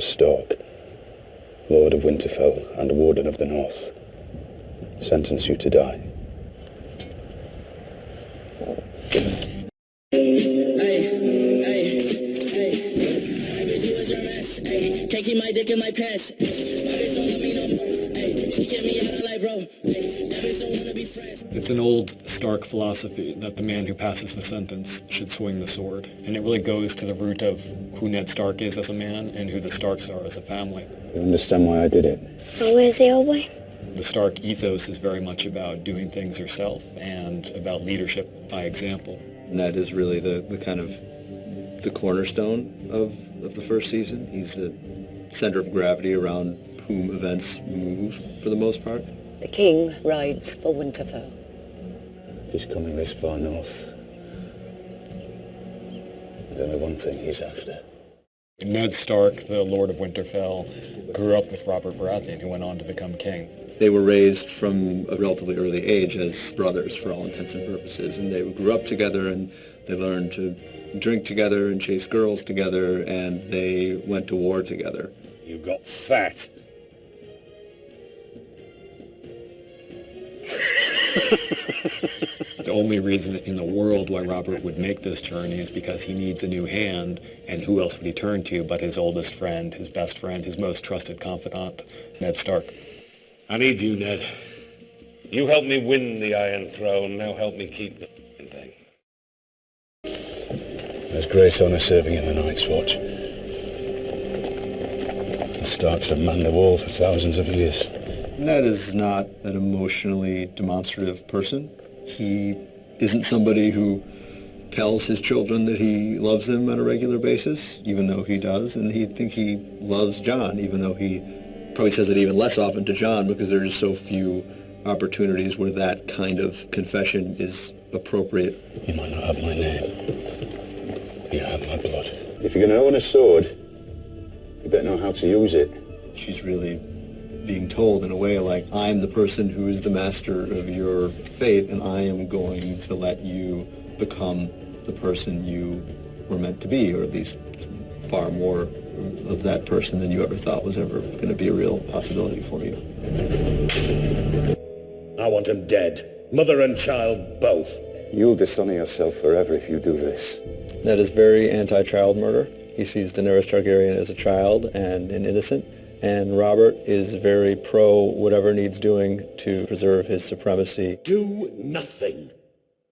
Stark, Lord of Winterfell and Warden of the North, sentence you to die. Taking my dick in my pants. It's an old Stark philosophy that the man who passes the sentence should swing the sword. And it really goes to the root of who Ned Stark is as a man and who the Starks are as a family. You understand why I did it? Oh, where's the old boy? The Stark ethos is very much about doing things yourself and about leadership by example. Ned is really the kind of the cornerstone of the first season. He's the center of gravity around whom events move for the most part. The king rides for Winterfell. He's coming this far north. There's only one thing he's after. Ned Stark, the Lord of Winterfell, grew up with Robert Baratheon, who went on to become king. They were raised from a relatively early age as brothers for all intents and purposes, and they grew up together and they learned to drink together and chase girls together, and they went to war together. You got fat. The only reason in the world why Robert would make this journey is because he needs a new hand, and who else would he turn to but his oldest friend, his best friend, his most trusted confidant, Ned Stark. I need you, Ned. You helped me win the Iron Throne, now help me keep the thing. There's great honor serving in the Night's Watch. The Starks have manned the wall for thousands of years. Ned is not an emotionally demonstrative person. He isn't somebody who tells his children that he loves them on a regular basis, even though he does, and he think he loves Jon, even though he probably says it even less often to Jon because there are just so few opportunities where that kind of confession is appropriate. You might not have my name. You have my blood. If you're going to own a sword, you better know how to use it. She's really being told in a way like, I'm the person who is the master of your fate, and I am going to let you become the person you were meant to be, or at least far more of that person than you ever thought was ever going to be a real possibility for you. I want him dead. Mother and child, both. You'll dishonor yourself forever if you do this. Ned is very anti-child murder. He sees Daenerys Targaryen as a child and an innocent. And Robert is very pro whatever needs doing to preserve his supremacy. Do nothing.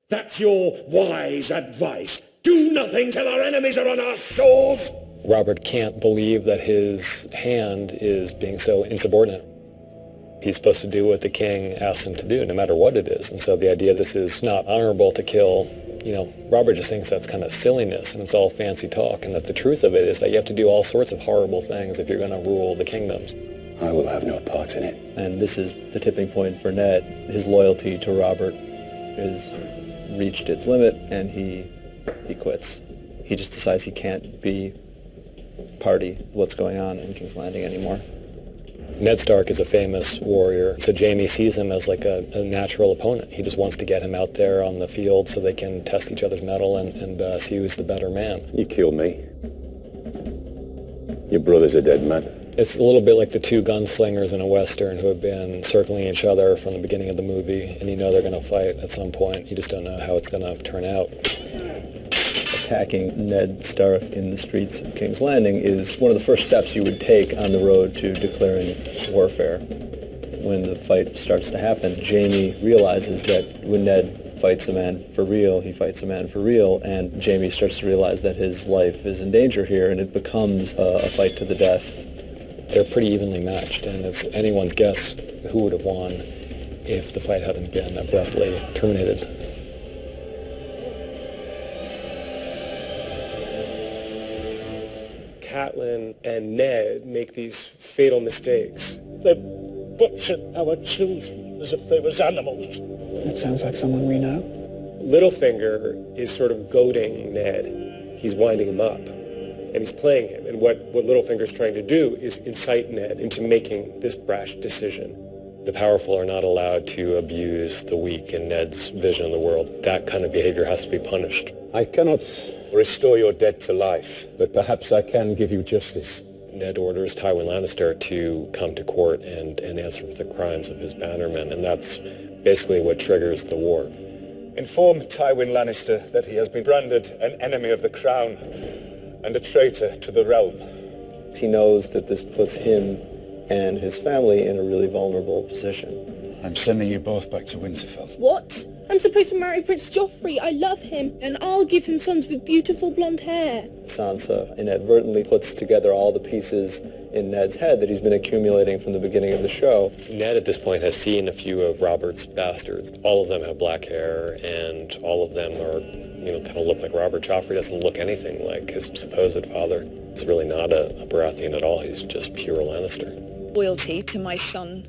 That's your wise advice. Do nothing till our enemies are on our shores. Robert can't believe that his hand is being so insubordinate. He's supposed to do what the king asks him to do, no matter what it is. And so the idea this is not honorable to kill, Robert just thinks that's kind of silliness and it's all fancy talk, and that the truth of it is that you have to do all sorts of horrible things if you're going to rule the kingdoms. I will have no part in it. And this is the tipping point for Ned. His loyalty to Robert has reached its limit, and he quits. He just decides he can't be party what's going on in King's Landing anymore. Ned Stark is a famous warrior, so Jaime sees him as like a natural opponent. He just wants to get him out there on the field so they can test each other's mettle and see who's the better man. You killed me. Your brother's a dead man. It's a little bit like the two gunslingers in a Western who have been circling each other from the beginning of the movie, and they're going to fight at some point. You just don't know how it's going to turn out. Attacking Ned Stark in the streets of King's Landing is one of the first steps you would take on the road to declaring warfare. When the fight starts to happen, Jaime realizes that when Ned fights a man for real, he fights a man for real, and Jaime starts to realize that his life is in danger here, and it becomes a fight to the death. They're pretty evenly matched, and it's anyone's guess who would have won if the fight hadn't been abruptly terminated. Catelyn and Ned make these fatal mistakes. They butchered our children as if they was animals. That sounds like someone we know. Littlefinger is sort of goading Ned. He's winding him up, and he's playing him. And what Littlefinger's trying to do is incite Ned into making this brash decision. The powerful are not allowed to abuse the weak in Ned's vision of the world. That kind of behavior has to be punished. I cannot restore your dead to life, but perhaps I can give you justice. Ned orders Tywin Lannister to come to court and answer for the crimes of his bannermen, and that's basically what triggers the war. Inform Tywin Lannister that he has been branded an enemy of the crown and a traitor to the realm. He knows that this puts him and his family in a really vulnerable position. I'm sending you both back to Winterfell. What? I'm supposed to marry Prince Joffrey. I love him, and I'll give him sons with beautiful blonde hair. Sansa inadvertently puts together all the pieces in Ned's head that he's been accumulating from the beginning of the show. Ned at this point has seen a few of Robert's bastards. All of them have black hair, and all of them are, kind of look like Robert. Joffrey doesn't look anything like his supposed father. He's really not a Baratheon at all. He's just pure Lannister. Loyalty to my son.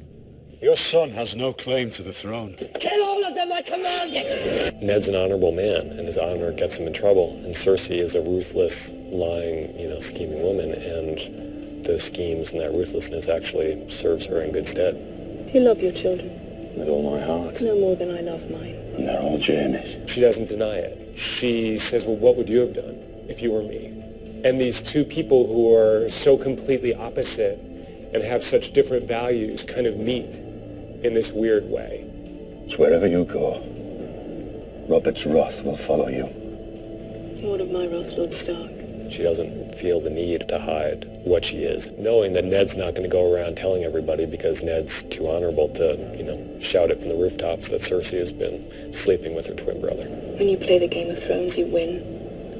Your son has no claim to the throne. Kill all of them, I command you! Ned's an honorable man, and his honor gets him in trouble. And Cersei is a ruthless, lying, scheming woman, and those schemes and that ruthlessness actually serves her in good stead. Do you love your children? With all my heart. No more than I love mine. And they're all Jaime's. She doesn't deny it. She says, well, what would you have done if you were me? And these two people who are so completely opposite and have such different values kind of meet in this weird way. It's wherever you go, Robert's wrath will follow you. What of my wrath, Lord Stark? She doesn't feel the need to hide what she is, knowing that Ned's not going to go around telling everybody because Ned's too honorable to, shout it from the rooftops that Cersei has been sleeping with her twin brother. When you play the Game of Thrones, you win,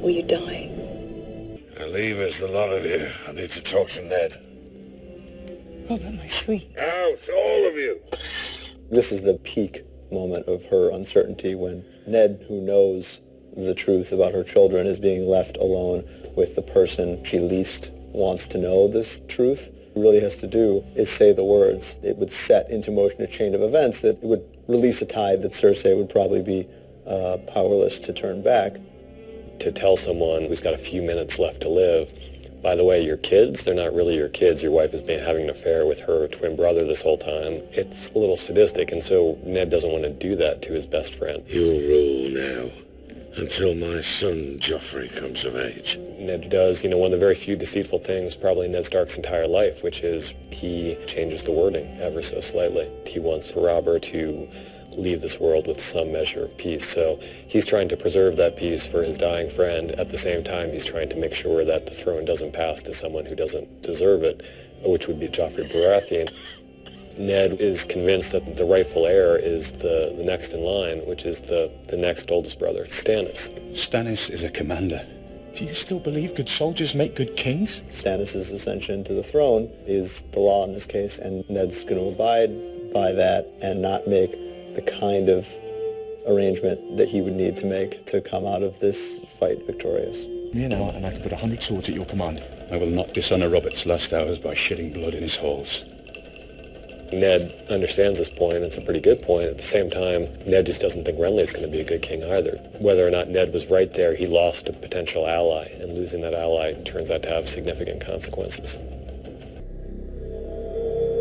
or you die. Leave us, the lot of you. I need to talk to Ned. Robert, my sweet. Out, all of you! This is the peak moment of her uncertainty when Ned, who knows the truth about her children, is being left alone with the person she least wants to know this truth. What really has to do is say the words. It would set into motion a chain of events that would release a tide that Cersei would probably be powerless to turn back. To tell someone who's got a few minutes left to live, by the way, your kids, they're not really your kids. Your wife has been having an affair with her twin brother this whole time. It's a little sadistic, and so Ned doesn't want to do that to his best friend. You'll rule now, until my son Joffrey comes of age. Ned does, one of the very few deceitful things probably in Ned Stark's entire life, which is he changes the wording ever so slightly. He wants Robert to leave this world with some measure of peace. So he's trying to preserve that peace for his dying friend. At the same time, he's trying to make sure that the throne doesn't pass to someone who doesn't deserve it, which would be Joffrey Baratheon. Ned is convinced that the rightful heir is the next in line, which is the next oldest brother, Stannis. Stannis is a commander. Do you still believe good soldiers make good kings? Stannis' ascension to the throne is the law in this case, and Ned's going to abide by that and not make the kind of arrangement that he would need to make to come out of this fight victorious. Me an hour and I can put 100 swords at your command. I will not dishonor Robert's last hours by shedding blood in his halls. Ned understands this point. It's a pretty good point. At the same time, Ned just doesn't think Renly is going to be a good king either. Whether or not Ned was right there, he lost a potential ally, and losing that ally turns out to have significant consequences.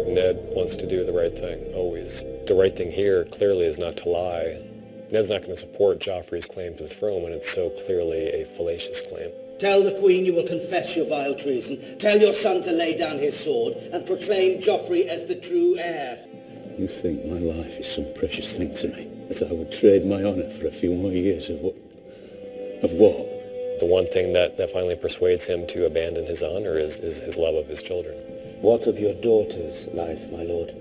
Ned wants to do the right thing, always. The right thing here clearly is not to lie. Ned's not going to support Joffrey's claim to the throne when it's so clearly a fallacious claim. Tell the Queen you will confess your vile treason. Tell your son to lay down his sword and proclaim Joffrey as the true heir. You think my life is some precious thing to me, that I would trade my honor for a few more years of what? The one thing that finally persuades him to abandon his honor is his love of his children. What of your daughter's life, my lord?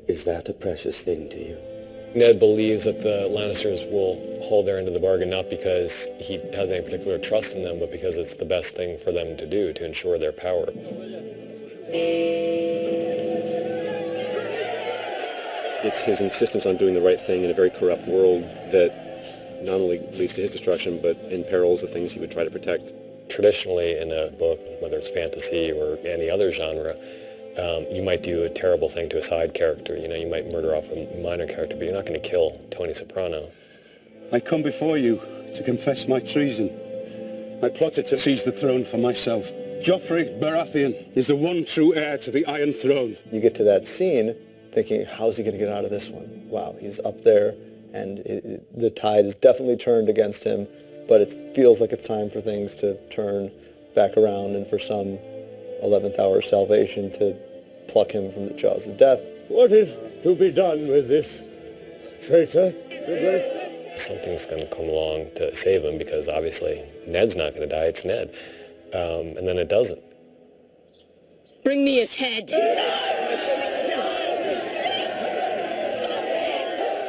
Is that a precious thing to you? Ned believes that the Lannisters will hold their end of the bargain, not because he has any particular trust in them, but because it's the best thing for them to do to ensure their power. It's his insistence on doing the right thing in a very corrupt world that not only leads to his destruction, but imperils the things he would try to protect. Traditionally, in a book, whether it's fantasy or any other genre, you might do a terrible thing to a side character. You might murder off a minor character, but you're not going to kill Tony Soprano. I come before you to confess my treason. I plotted to seize the throne for myself. Joffrey Baratheon is the one true heir to the Iron Throne. You get to that scene thinking, how's he going to get out of this one? Wow, he's up there, and the tide is definitely turned against him, but it feels like it's time for things to turn back around and for some 11th hour salvation to pluck him from the jaws of death. What is to be done with this traitor? Something's going to come along to save him, because obviously Ned's not going to die, it's Ned. And then it doesn't. Bring me his head.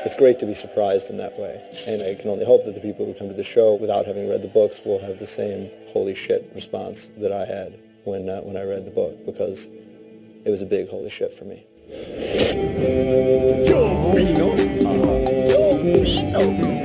It's great to be surprised in that way, and I can only hope that the people who come to the show without having read the books will have the same holy shit response that I had when I read the book, because it was a big holy shit for me. Yopino.